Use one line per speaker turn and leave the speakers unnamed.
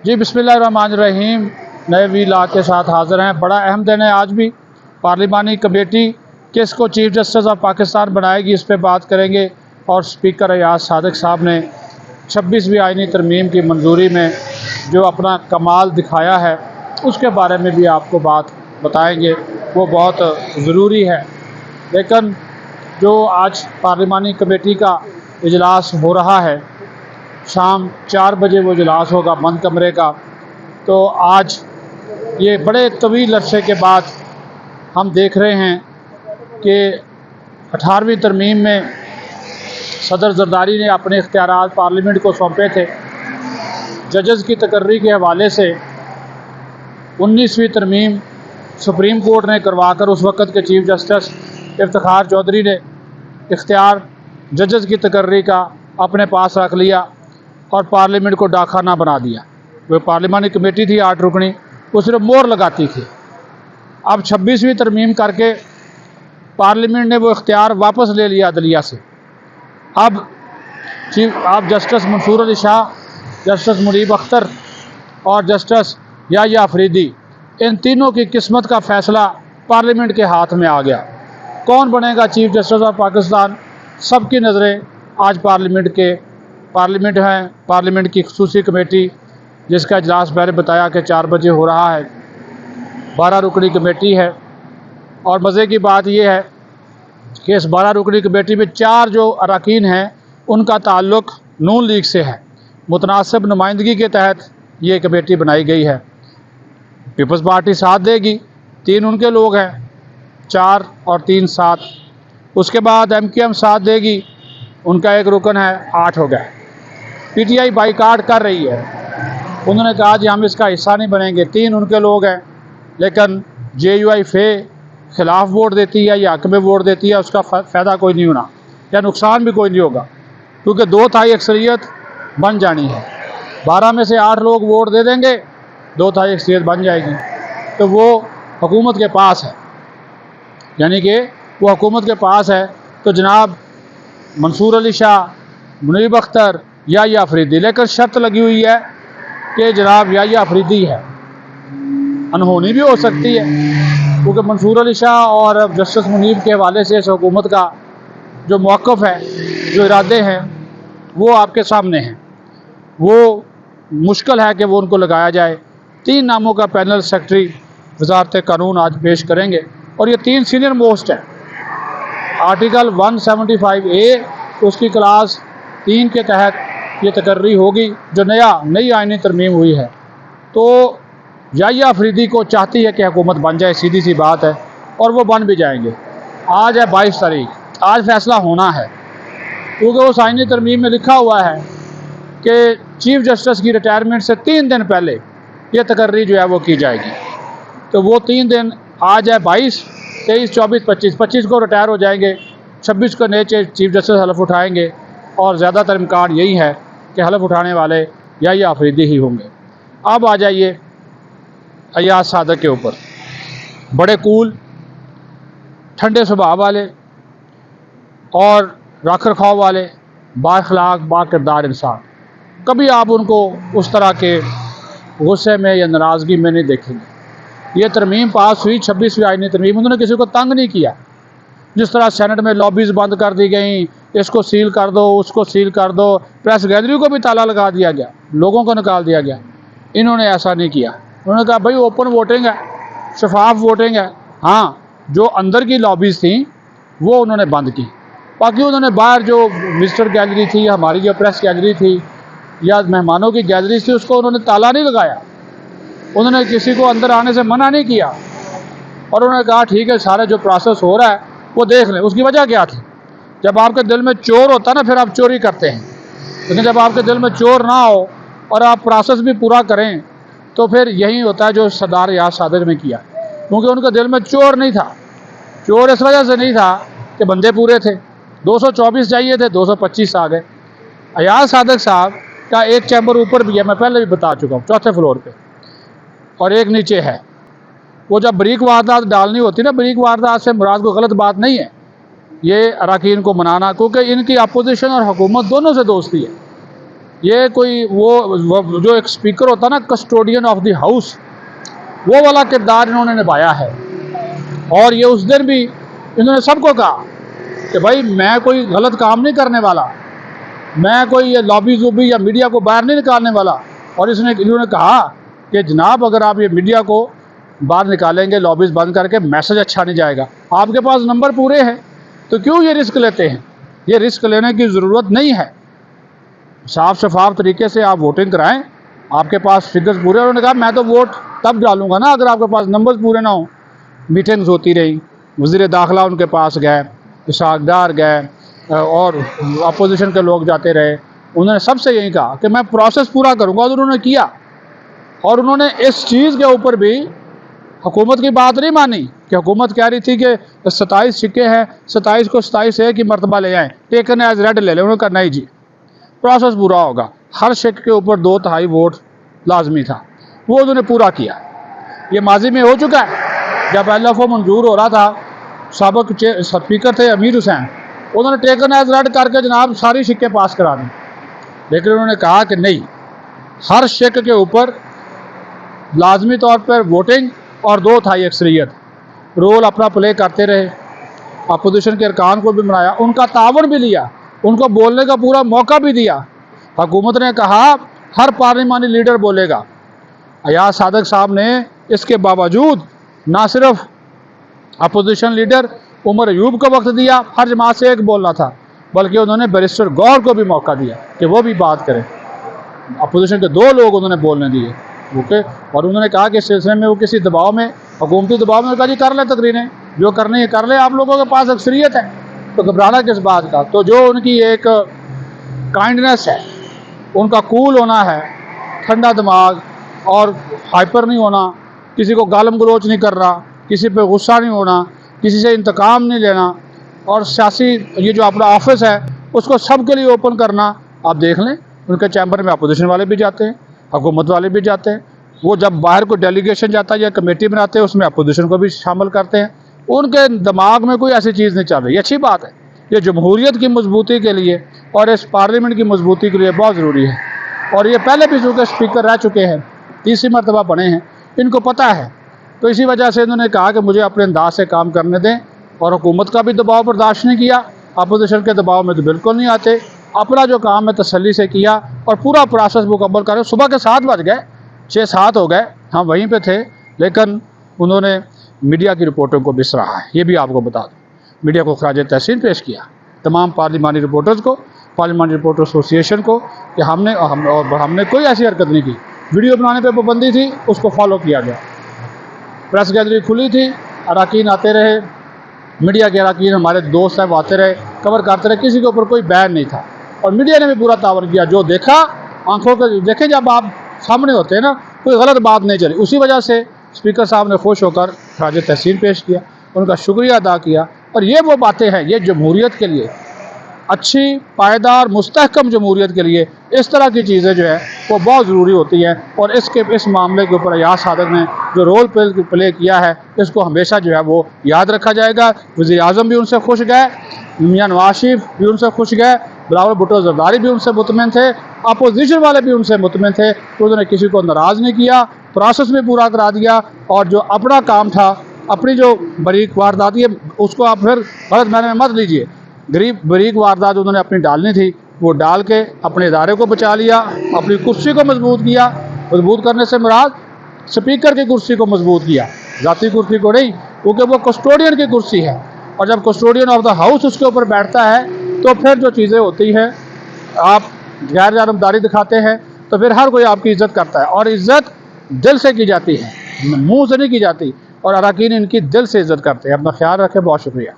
जी बिस्मिल्लाहिर्रहमानिर्रहीम। नए वी ला के साथ हाज़िर हैं। बड़ा अहम दिन है आज भी। पार्लिमानी कमेटी किसको चीफ जस्टिस ऑफ पाकिस्तान बनाएगी, इस पर बात करेंगे। और स्पीकर अयाज सादिक साहब ने 26वीं आइनी तरमीम की मंजूरी में जो अपना कमाल दिखाया है उसके बारे में भी आपको बात बताएंगे, वो बहुत ज़रूरी है। लेकिन जो आज पार्लिमानी कमेटी का इजलास हो रहा है, शाम 4 बजे वो इजलास होगा बंद कमरे का। तो आज ये बड़े तवील अरसे के बाद हम देख रहे हैं कि 18वीं तरमीम में सदर जरदारी ने अपने इख्तियारात पार्लियामेंट को सौंपे थे। जजेस की तकर्री के हवाले से 19वीं तरमीम सुप्रीम कोर्ट ने करवाकर उस वक़्त के चीफ जस्टिस इफ्तिखार चौधरी ने इख्तियार जजेस की तकर्री का अपने पास रख लिया और पार्लियामेंट को डाखाना बना दिया। वो पार्लिमानी कमेटी थी 8 रुकनी, वो सिर्फ मोहर लगाती थी। अब 26वीं तरमीम करके पार्लियामेंट ने वो इख्तियार वापस ले लिया अदलिया से। अब जस्टिस मंसूर अली शाह, जस्टिस मुनीब अख्तर और जस्टिस याह्या अफरीदी, इन तीनों की किस्मत का फ़ैसला पार्लियामेंट के हाथ में आ गया। कौन बनेगा चीफ जस्टिस ऑफ पाकिस्तान, सबकी नज़रें आज पार्लियामेंट हैं। पार्लियामेंट की खसूसी कमेटी जिसका इजलास मैंने बताया कि 4 बजे हो रहा है, 12 रुकनी कमेटी है। और मज़े की बात यह है कि इस 12 रुकनी कमेटी में 4 जो अरकान हैं उनका ताल्लुक़ नून लीग से है। मुतनासिब नुमाइंदगी के तहत ये कमेटी बनाई गई है। पीपल्स पार्टी साथ देगी, 3 उनके लोग हैं, 4 और 3 7। उसके बाद MKM साथ देगी, उनका एक रुकन है, 8 हो गया। PTI बाइकाट कर रही है, उन्होंने कहा जी हम इसका हिस्सा नहीं बनेंगे, 3 उनके लोग हैं। लेकिन JUI ख़िलाफ़ वोट देती है या हक़ में वोट देती है, उसका फ़ायदा कोई नहीं होना या नुकसान भी कोई नहीं होगा, क्योंकि 2/3 अक्सरियत बन जानी है। 12 में से 8 लोग वोट दे देंगे, 2/3 अक्सरियत बन जाएगी, तो वो हुकूमत के पास है, यानी कि वो हुकूमत के पास है। तो जनाब मंसूर अली शाह, मुनीब अख्तर, याह्या अफरीदी, लेकिन शर्त लगी हुई है कि जनाब याह्या अफरीदी है, अनहोनी भी हो सकती है, क्योंकि मंसूर अली शाह और जस्टिस मुनीब के हवाले से इस हुकूमत का जो मौक़िफ़ है, जो इरादे हैं, वो आपके सामने हैं। वो मुश्किल है कि वो उनको लगाया जाए। 3 नामों का पैनल सेक्रेटरी वज़ारत कानून आज पेश करेंगे और ये 3 सीनियर मोस्ट हैं। आर्टिकल 175A उसकी क्लास 3 के तहत ये तकर्री होगी जो नई आइनी तरमीम हुई है। तो याह्या अफरीदी को चाहती है कि हुकूमत बन जाए, सीधी सी बात है, और वो बन भी जाएंगे। आज है 22 तारीख, आज फ़ैसला होना है, क्योंकि उस आइनी तरमीम में लिखा हुआ है कि चीफ जस्टिस की रिटायरमेंट से 3 दिन पहले ये तकर्री जो है वो की जाएगी। तो वो 3 दिन आज है 22, 23, 24, 25 को रिटायर हो जाएंगे। 26 को नए चीफ जस्टिस हलफ उठाएंगे और ज़्यादातर इम्कान यही है कि हलफ उठाने वाले याह्या अफरीदी ही होंगे। अब आ जाइए अयाज सादिक के ऊपर। बड़े कूल, ठंडे स्वभाव वाले और रख रखाव वाले, बाअखलाक बाकिरदार इंसान। कभी आप उनको उस तरह के गुस्से में या नाराज़गी में नहीं देखेंगे। ये तरमीम पास हुई 26वीं आइनी तरमीम, उन्होंने किसी को तंग नहीं किया। जिस तरह सेनेट में लॉबीज़ बंद कर दी गई, इसको सील कर दो, उसको सील कर दो, प्रेस गैलरी को भी ताला लगा दिया गया, लोगों को निकाल दिया गया, इन्होंने ऐसा नहीं किया। उन्होंने कहा भाई ओपन वोटिंग है, शफाफ वोटिंग है। हाँ, जो अंदर की लॉबीज़ थी वो उन्होंने बंद की, बाकी उन्होंने बाहर जो विजिटर गैलरी थी, हमारी जो प्रेस गैलरी थी या मेहमानों की गैलरी थी, उसको उन्होंने ताला नहीं लगाया। उन्होंने किसी को अंदर आने से मना नहीं किया और उन्होंने कहा ठीक है, सारा जो प्रोसेस हो रहा है वो देख लें। उसकी वजह क्या थी? जब आपके दिल में चोर होता ना, फिर आप चोरी करते हैं, लेकिन जब आपके दिल में चोर ना हो और आप प्रोसेस भी पूरा करें, तो फिर यही होता है जो सरदार अयाज सादिक ने किया, क्योंकि उनके दिल में चोर नहीं था। चोर इस वजह से नहीं था कि बंदे पूरे थे, 224 चाहिए थे, 225 आ गए। अयाज सादिक साहब का एक चैम्बर ऊपर भी है, मैं पहले भी बता चुका हूँ, 4थे फ्लोर पे, और एक नीचे है। वो जब बरीक वारदात डालनी होती ना, बरीक वारदात से मुराद को गलत बात नहीं है ये अरकान को मनाना, क्योंकि इनकी अपोजिशन और हुकूमत दोनों से दोस्ती है। ये कोई वो जो एक स्पीकर होता है ना, कस्टोडियन ऑफ द हाउस, वो वाला किरदार इन्होंने निभाया है। और ये उस दिन भी इन्होंने सबको कहा कि भाई मैं कोई गलत काम नहीं करने वाला, मैं कोई ये लॉबी जूबी या मीडिया को बाहर नहीं निकालने वाला। और इन्होंने कहा कि जनाब अगर आप ये मीडिया को बाहर निकालेंगे, लॉबीज बंद करके, मैसेज अच्छा नहीं जाएगा। आपके पास नंबर पूरे हैं तो क्यों ये रिस्क लेते हैं? ये रिस्क लेने की ज़रूरत नहीं है। साफ शफाफ तरीके से आप वोटिंग कराएं, आपके पास फिगर्स पूरे। उन्होंने कहा मैं तो वोट तब डालूंगा ना अगर आपके पास नंबर्स पूरे ना हो। मीटिंग्स होती रही, वज़ीर दाखिला उनके पास गए, इशाकदार गए और अपोजिशन के लोग जाते रहे। उन्होंने सबसे यही कहा कि मैं प्रोसेस पूरा करूंगा, और उन्होंने किया। और उन्होंने इस चीज़ के ऊपर भी हुकूमत की बात नहीं मानी कि हुकूमत कह रही थी कि 27 सिक्के हैं, 27 को 27 एक ही मरतबा ले आएँ, टेकन एज रेड ले लें। उन्होंने कहा नहीं जी, प्रोसेस पूरा होगा, हर सिक्के के ऊपर 2/3 वोट लाजमी था, वो उन्होंने पूरा किया। ये माजी में हो चुका है। जब LFO मंजूर हो रहा था, साबिक स्पीकर थे अमीर हुसैन, उन्होंने टेकन एज रेड करके जनाब सारी सिक्के पास करा दी। लेकिन उन्होंने कहा कि नहीं, हर सिक्के के ऊपर लाजमी तौर पर वोटिंग और 2/3 अक्सरियत। रोल अपना प्ले करते रहे, अपोजिशन के अरकान को भी मनाया, उनका तावन भी लिया, उनको बोलने का पूरा मौका भी दिया। हुकूमत ने कहा हर पार्लिमानी लीडर बोलेगा। अयाज सादक साहब ने इसके बावजूद ना सिर्फ अपोजिशन लीडर उमर अयूब को वक्त दिया, हर जमात से एक बोलना था, बल्कि उन्होंने बैरिस्टर गौहर को भी मौका दिया कि वो भी बात करें। अपोजिशन के 2 लोग उन्होंने बोलने दिए, ओके। और उन्होंने कहा कि इस सिलसिले में वो किसी दबाव में, हुकूमती दबाव में, कहा जी कर ले तकरीरें, जो करनी है कर ले, आप लोगों के पास अक्सरियत है, तो घबराना किस बात का। तो जो उनकी एक काइंडनेस है, उनका कूल होना है, ठंडा दिमाग और हाइपर नहीं होना, किसी को गालम गलोच नहीं करना, किसी पे गुस्सा नहीं होना, किसी से इंतकाम नहीं लेना, और सियासी ये जो अपना ऑफिस है उसको सबके लिए ओपन करना। आप देख लें उनके चैम्बर में अपोजिशन वाले भी जाते हैं, हुकूमत वाले भी जाते हैं। वो जब बाहर को डेलीगेशन जाता है या कमेटी बनाते हैं, उसमें अपोजिशन को भी शामिल करते हैं। उनके दिमाग में कोई ऐसी चीज़ नहीं चल रही। अच्छी बात है, ये जमहूरियत की मजबूती के लिए और इस पार्लियामेंट की मजबूती के लिए बहुत ज़रूरी है। और ये पहले भी चूँकि स्पीकर रह चुके हैं, 30वीं मरतबा बने हैं, इनको पता है। तो इसी वजह से इन्होंने कहा कि मुझे अपने अंदाज से काम करने दें, और हुकूमत का भी दबाव बर्दाश्त नहीं किया, अपोजिशन के दबाव में तो बिल्कुल नहीं आते। अपना जो काम है तसल्ली से किया और पूरा प्रोसेस मुकम्मल करें। सुबह के 7 बज गए, 6-7 हो गए, हम वहीं पे थे, लेकिन उन्होंने मीडिया की रिपोर्टों को भी सराहा है। ये भी आपको बता दूँ, मीडिया को खराज तहसीन पेश किया, तमाम पार्लिमानी रिपोर्टर्स को, पार्लिमानी रिपोर्टर एसोसिएशन को, कि हमने कोई ऐसी हरकत नहीं की। वीडियो बनाने पर पाबंदी थी, उसको फॉलो किया गया। प्रेस गैलरी खुली थी, अरकान आते रहे, मीडिया के अरकान हमारे दोस्त हैं, वो आते रहे, कवर करते रहे, किसी के ऊपर कोई बैन नहीं था। और मीडिया ने भी पूरा तावन किया, जो देखा आंखों के देखे, जब आप सामने होते हैं ना, कोई गलत बात नहीं चली। उसी वजह से स्पीकर साहब ने खुश होकर खराज तहसीन पेश किया, उनका शुक्रिया अदा किया। और ये वो बातें हैं, ये जमहूरियत के लिए, अच्छी पायदार मुस्तहकम जमहूरियत के लिए इस तरह की चीज़ें जो है वो बहुत ज़रूरी होती हैं। और इस मामले के ऊपर अयाज सादक ने जो रोल प्ले किया है, इसको हमेशा जो है वो याद रखा जाएगा। वज़ीर आज़म भी उनसे खुश गए, मियां नवाज शरीफ भी उनसे खुश गए, बिलावल भुट्टो ज़रदारी भी उनसे मुतमिन थे, अपोजिशन वाले भी उनसे मुतमिन थे। तो उन्होंने किसी को नाराज़ नहीं किया, प्रोसेस में पूरा करा दिया। और जो अपना काम था, अपनी जो बरीक वारदात है, उसको आप फिर गलत मायने में मत लीजिए। बरीक वारदात उन्होंने अपनी डालनी थी, वो डाल के अपने इदारे को बचा लिया, अपनी कुर्सी को मजबूत किया। मजबूत करने से मुराद स्पीकर की कुर्सी को मजबूत किया, ज़ाती कुर्सी को नहीं, क्योंकि वो कस्टोडियन की कुर्सी है। और जब कस्टोडियन ऑफ द हाउस उसके ऊपर बैठता है, तो फिर जो चीज़ें होती हैं, आप गैर जानबदारी दिखाते हैं, तो फिर हर कोई आपकी इज़्ज़त करता है। और इज़्ज़त दिल से की जाती है, मुँह से नहीं की जाती। और अरकान इनकी दिल से इज़्ज़त करते हैं। अपना ख्याल रखें, बहुत शुक्रिया।